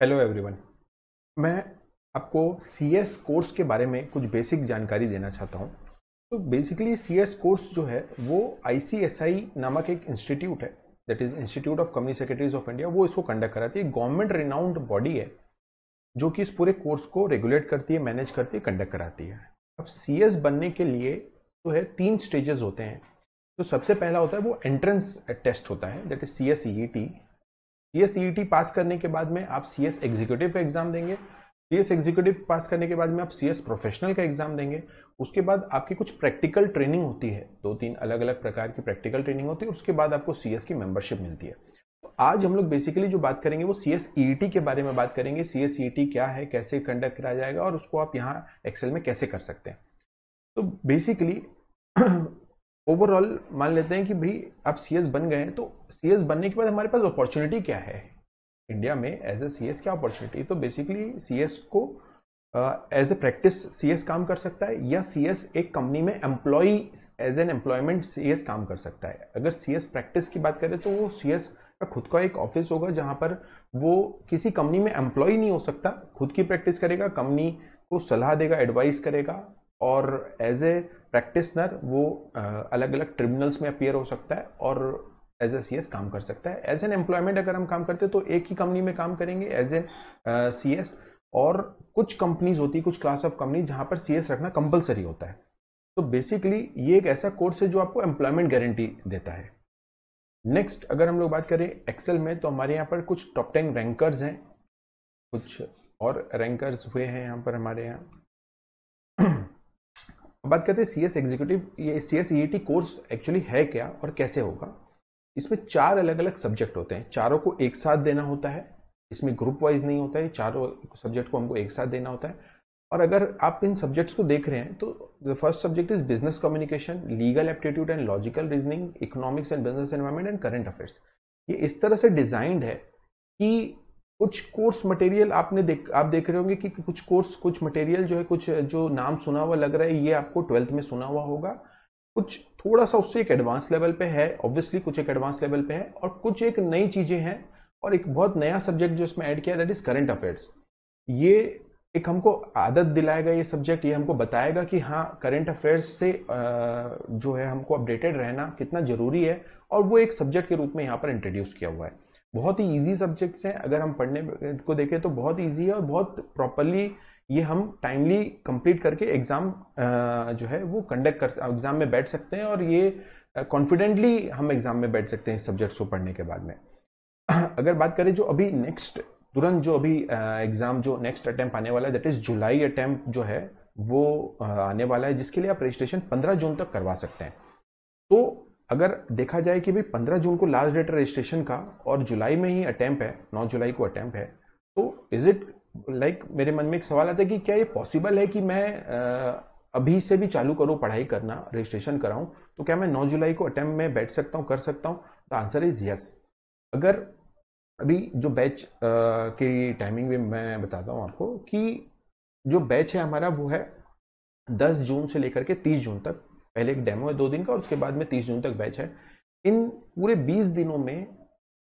Hello everyone. मैं आपको CS course के बारे में कुछ बेसिक जानकारी देना चाहता हूँ। तो बेसिकली सीएस कोर्स जो है वो आईसीएसआई नामक एक इंस्टीट्यूट है, that is institute of company secretaries of India, वो इसको कंडक्ट कराती है। गवर्नमेंट रिनाउंड बॉडी है जो कि इस पूरे कोर्स को रेगुलेट करती है, मैनेज करती है, कंडक्ट कराती है। अब सीएस बनने के लिए जो है 3 स्टेजेस होते हैं। तो सबसे पहला होता है वो एंट्रेंस टेस्ट होता है, दैट इज सीएसईईटी। सीएसईईटी पास करने के बाद में आप सीएस एग्जीक्यूटिव का एग्जाम देंगे। सीएस एग्जीक्यूटिव पास करने के बाद में आप सीएस प्रोफेशनल का एग्जाम देंगे। उसके बाद आपकी कुछ प्रैक्टिकल ट्रेनिंग होती है, 2-3 अलग अलग प्रकार की प्रैक्टिकल ट्रेनिंग होती है। उसके बाद आपको सीएस की मेंबरशिप मिलती है। तो आज हम लोग बेसिकली जो बात करेंगे वो सीएसईईटी के बारे में बात करेंगे। सीएसईईटी क्या है, कैसे कंडक्ट कराया जाएगा और उसको आप यहाँ एक्सेल में कैसे कर सकते हैं। तो बेसिकली ओवरऑल मान लेते हैं कि भाई आप सीएस बन गए हैं, तो सीएस बनने के बाद हमारे पास अपॉर्चुनिटी क्या है इंडिया में एज ए सीएस, क्या अपॉर्चुनिटी। तो बेसिकली सीएस को एज ए प्रैक्टिस सीएस काम कर सकता है, या सीएस एक कंपनी में employ as an employment CS काम कर सकता है। अगर सीएस प्रैक्टिस की बात करें तो वो सीएस का खुद का एक ऑफिस होगा जहां पर वो किसी कंपनी में एम्प्लॉय नहीं हो सकता, खुद की प्रैक्टिस करेगा, कंपनी को सलाह देगा, एडवाइस करेगा, और एज ए प्रैक्टिसनर वो अलग अलग ट्रिब्यूनल्स में अपीयर हो सकता है और एज ए सीएस काम कर सकता है। एज एन एम्प्लॉयमेंट अगर हम काम करते हैं तो एक ही कंपनी में काम करेंगे एज ए सीएस, और कुछ कंपनीज होती है, कुछ क्लास ऑफ कंपनी जहां पर सीएस रखना कंपलसरी होता है। तो बेसिकली ये एक ऐसा कोर्स है जो आपको एम्प्लॉयमेंट गारंटी देता है। नेक्स्ट अगर हम लोग बात करें एक्सेल में, तो हमारे यहाँ पर कुछ टॉप 10 रैंकर्स हैं, कुछ और रैंकर्स हुए हैं यहाँ पर हमारे यहाँ। बात करते हैं सीएस एग्जीक्यूटिव। ये सीएसईईटी कोर्स एक्चुअली है क्या और कैसे होगा। इसमें 4 अलग अलग सब्जेक्ट होते हैं, चारों को एक साथ देना होता है। इसमें ग्रुप वाइज नहीं होता है, चारों सब्जेक्ट को हमको एक साथ देना होता है। और अगर आप इन सब्जेक्ट्स को देख रहे हैं तो the first subject is business communication, legal aptitude and logical reasoning, economics and business environment and current affairs. ये इस तरह से डिजाइंड है कि कुछ कोर्स मटेरियल आप देख रहे होंगे कि कुछ मटेरियल जो है, कुछ जो नाम सुना हुआ लग रहा है ये आपको 12th में सुना हुआ होगा, कुछ थोड़ा सा उससे एक एडवांस लेवल पे है, ऑब्वियसली कुछ एक एडवांस लेवल पे है, और कुछ एक नई चीजें हैं। और एक बहुत नया सब्जेक्ट जो इसमें ऐड किया दैट इज करंट अफेयर्स। ये एक हमको आदत दिलाएगा, ये सब्जेक्ट ये हमको बताएगा कि हाँ करंट अफेयर्स से जो है हमको अपडेटेड रहना कितना जरूरी है, और वो एक सब्जेक्ट के रूप में यहाँ पर इंट्रोड्यूस किया हुआ है। बहुत ही इजी सब्जेक्ट्स हैं, अगर हम पढ़ने को देखें तो बहुत इजी है, और बहुत प्रॉपरली ये हम टाइमली कंप्लीट करके एग्जाम जो है वो कंडक्ट कर एग्जाम में बैठ सकते हैं, और ये कॉन्फिडेंटली हम एग्जाम में बैठ सकते हैं इस सब्जेक्ट्स को पढ़ने के बाद में। अगर बात करें जो अभी नेक्स्ट तुरंत जो अभी एग्जाम जो नेक्स्ट अटेम्प्ट आने वाला है, दैट इज जुलाई अटेम्प्ट जो है वो आने वाला है, जिसके लिए आप रजिस्ट्रेशन 15 जून तक करवा सकते हैं। तो अगर देखा जाए कि भाई 15 जून को लास्ट डेट रजिस्ट्रेशन का और जुलाई में ही अटेम्प्ट है, 9 जुलाई को अटेम्प्ट है, तो इज इट लाइक मेरे मन में एक सवाल आता है कि क्या ये पॉसिबल है कि मैं अभी से भी चालू करूं पढ़ाई करना, रजिस्ट्रेशन कराऊं, तो क्या मैं 9 जुलाई को अटेम्प्ट में बैठ सकता हूं, कर सकता हूं। The answer is yes. अगर अभी जो बैच की टाइमिंग भी मैं बताता हूं आपको कि जो बैच है हमारा वो है 10 जून से लेकर के 30 जून तक। पहले एक डेमो है 2 दिन का, और उसके बाद में 30 जून तक बैच है। इन पूरे 20 दिनों में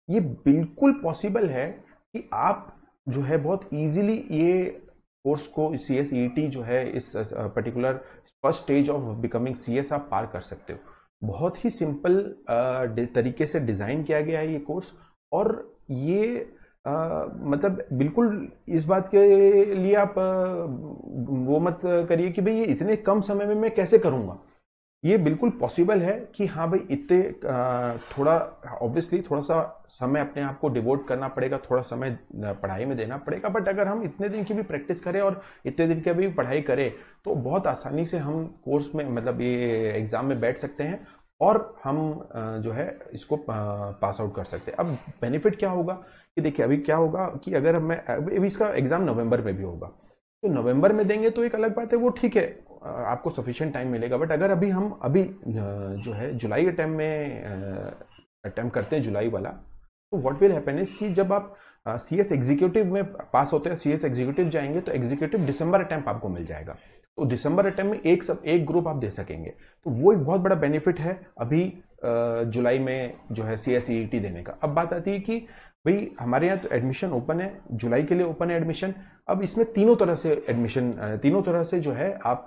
ये बिल्कुल पॉसिबल है कि आप जो है बहुत इजीली ये कोर्स को, सीएसईटी जो है इस particular first stage of becoming CS आप पार कर सकते हो। बहुत ही सिंपल तरीके से डिजाइन किया गया है ये कोर्स, और ये मतलब बिल्कुल इस बात के लिए आप वो मत करिए कि भाई ये इतने कम समय में मैं कैसे करूंगा। ये बिल्कुल पॉसिबल है कि हाँ भाई इतने थोड़ा ऑब्वियसली थोड़ा सा समय अपने आप को डिवोट करना पड़ेगा, थोड़ा समय पढ़ाई में देना पड़ेगा, बट अगर हम इतने दिन की भी प्रैक्टिस करें और इतने दिन की भी पढ़ाई करें तो बहुत आसानी से हम कोर्स में मतलब ये एग्जाम में बैठ सकते हैं, और हम जो है इसको पास आउट कर सकते हैं। अब बेनिफिट क्या होगा कि देखिए अभी क्या होगा कि अगर मैं अभी इसका एग्जाम नवंबर में भी होगा, तो नवंबर में देंगे तो एक अलग बात है, वो ठीक है आपको सफिशिएंट टाइम मिलेगा। बट अगर अभी हम जो है जुलाई अटेम्प्ट में अटेम्प्ट करते हैं जुलाई वाला, तो व्हाट विल हैपन इज कि जब आप सीएस एग्जीक्यूटिव में पास होते हैं, सीएस एग्जीक्यूटिव जाएंगे, तो एग्जीक्यूटिव दिसंबर अटेम्प्ट आपको मिल जाएगा। तो दिसंबर अटेम्प्ट में एक ग्रुप आप दे सकेंगे, तो वो एक बहुत बड़ा बेनिफिट है अभी जुलाई में जो है सीएसईईटी देने का। अब बात आती है कि भाई हमारे यहाँ तो एडमिशन ओपन है, जुलाई के लिए ओपन है एडमिशन। अब इसमें तीनों तरह से एडमिशन, तीनों तरह से जो है आप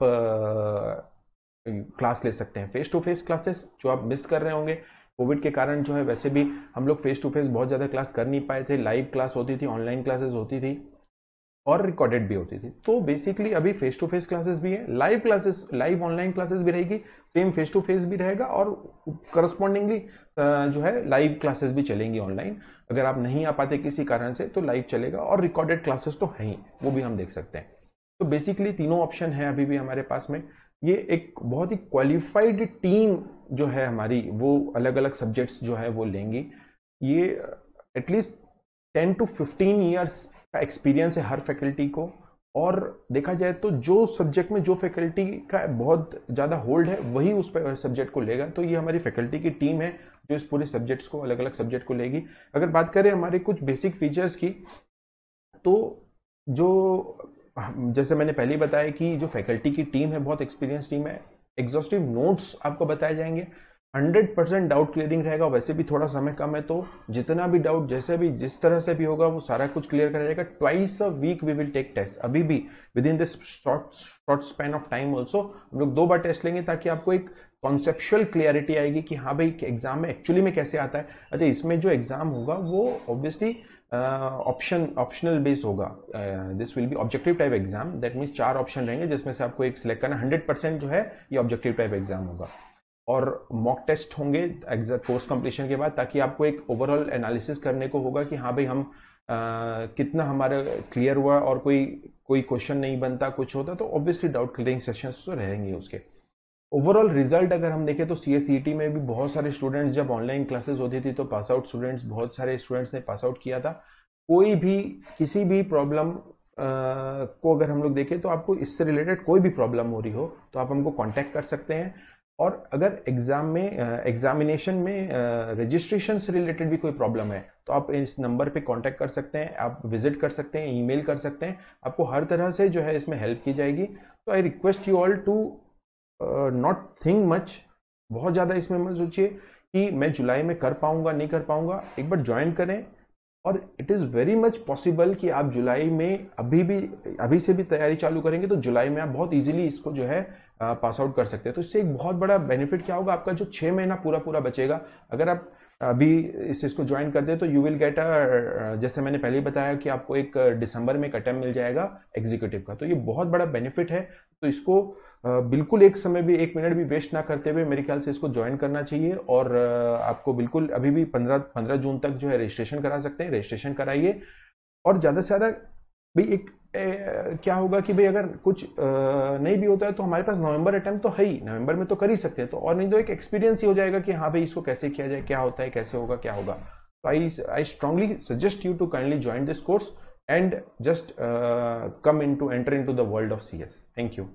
क्लास ले सकते हैं। फेस टू फेस क्लासेस जो आप मिस कर रहे होंगे कोविड के कारण, जो है वैसे भी हम लोग फेस टू फेस बहुत ज़्यादा क्लास कर नहीं पाए थे, लाइव क्लास होती थी, ऑनलाइन क्लासेस होती थी और रिकॉर्डेड भी होती थी। तो बेसिकली अभी फेस टू फेस क्लासेस भी है, live classes, live online classes भी रहेगी, सेम फेस टू फेस भी रहेगा और करस्पॉन्डिंगली जो है लाइव क्लासेस भी चलेंगी ऑनलाइन। अगर आप नहीं आ पाते किसी कारण से तो लाइव चलेगा, और रिकॉर्डेड क्लासेस तो है ही, वो भी हम देख सकते हैं। तो बेसिकली तीनों ऑप्शन है अभी भी हमारे पास में। ये एक बहुत ही क्वालिफाइड टीम जो है हमारी, वो अलग अलग सब्जेक्ट्स जो है वो लेंगी। ये एटलीस्ट 10 to 15 ईयर्स का एक्सपीरियंस है हर फैकल्टी को, और देखा जाए तो जो सब्जेक्ट में जो फैकल्टी का बहुत ज़्यादा होल्ड है वही उस सब्जेक्ट को लेगा। तो ये हमारी फैकल्टी की टीम है जो इस पूरे सब्जेक्ट्स को, अलग अलग सब्जेक्ट को लेगी। अगर बात करें हमारे कुछ बेसिक फीचर्स की, तो जो जैसे मैंने पहले ही बताया कि जो फैकल्टी की टीम है बहुत एक्सपीरियंस टीम है, एग्जॉस्टिव नोट्स आपको बताए जाएंगे, 100% डाउट क्लियरिंग रहेगा। वैसे भी थोड़ा समय कम है, तो जितना भी डाउट जैसे भी जिस तरह से भी होगा वो सारा कुछ क्लियर करा जाएगा। Twice a week we will take test, अभी भी within this short span of time also हम लोग 2 बार टेस्ट लेंगे, ताकि आपको एक कॉन्सेप्चुअल क्लियरिटी आएगी कि हाँ भाई एग्जाम में एक्चुअली में कैसे आता है। अच्छा, इसमें जो एग्जाम होगा वो ऑब्वियसली ऑप्शनल बेस होगा। This will be objective type exam, that means 4 option रहेंगे जिसमें से आपको एक सिलेक्ट करना। 100% जो है ये ऑब्जेक्टिव टाइप एग्जाम होगा, और मॉक टेस्ट होंगे एग्जैक्ट कोर्स कंप्लीशन के बाद, ताकि आपको एक ओवरऑल एनालिसिस करने को होगा कि हाँ भाई हम कितना हमारा क्लियर हुआ, और कोई क्वेश्चन नहीं बनता, कुछ होता तो ऑब्वियसली डाउट क्लियरिंग सेशंस तो रहेंगे उसके। ओवरऑल रिजल्ट अगर हम देखें तो सीएसईटी में भी बहुत सारे स्टूडेंट्स, जब ऑनलाइन क्लासेस होती थी तो पास आउट स्टूडेंट्स, बहुत सारे स्टूडेंट्स ने पास आउट किया था। कोई भी किसी भी प्रॉब्लम को अगर हम लोग देखें तो आपको इससे रिलेटेड कोई भी प्रॉब्लम हो रही हो तो आप हमको कांटेक्ट कर सकते हैं। और अगर एग्जाम में एग्जामिनेशन में रजिस्ट्रेशन से रिलेटेड भी कोई प्रॉब्लम है तो आप इस नंबर पे कांटेक्ट कर सकते हैं, आप विजिट कर सकते हैं, ईमेल कर सकते हैं, आपको हर तरह से जो है इसमें हेल्प की जाएगी। तो I request you all to not think much, बहुत ज़्यादा इसमें मत सोचिए कि मैं जुलाई में कर पाऊंगा नहीं कर पाऊंगा। एक बार ज्वाइन करें, और it is very much possible कि आप जुलाई में अभी से भी तैयारी चालू करेंगे तो जुलाई में आप बहुत इजीली इसको जो है पास आउट कर सकते हैं। तो इससे एक बहुत बड़ा बेनिफिट क्या होगा, आपका जो 6 महीना पूरा बचेगा, अगर आप अभी इसको ज्वाइन कर दे तो यू विल गेट जैसे मैंने पहले ही बताया कि आपको एक दिसंबर में एक अटेम्प्ट मिल जाएगा एग्जीक्यूटिव का। तो ये बहुत बड़ा बेनिफिट है, तो इसको बिल्कुल एक समय भी 1 मिनट भी वेस्ट ना करते हुए मेरे ख्याल से इसको ज्वाइन करना चाहिए। और आपको बिल्कुल अभी भी 15 जून तक जो है रजिस्ट्रेशन करा सकते हैं, रजिस्ट्रेशन कराइए। और ज़्यादा से ज़्यादा भाई एक क्या होगा कि भाई अगर कुछ नहीं भी होता है तो हमारे पास नवंबर अटेम्प्ट तो है ही, नवंबर में तो कर ही सकते हैं, तो और नहीं तो एक एक्सपीरियंस ही हो जाएगा कि हाँ भाई इसको कैसे किया जाए, क्या होता है, कैसे होगा, क्या होगा। तो I strongly suggest you to kindly join this course and just enter into the world of CS. Thank you.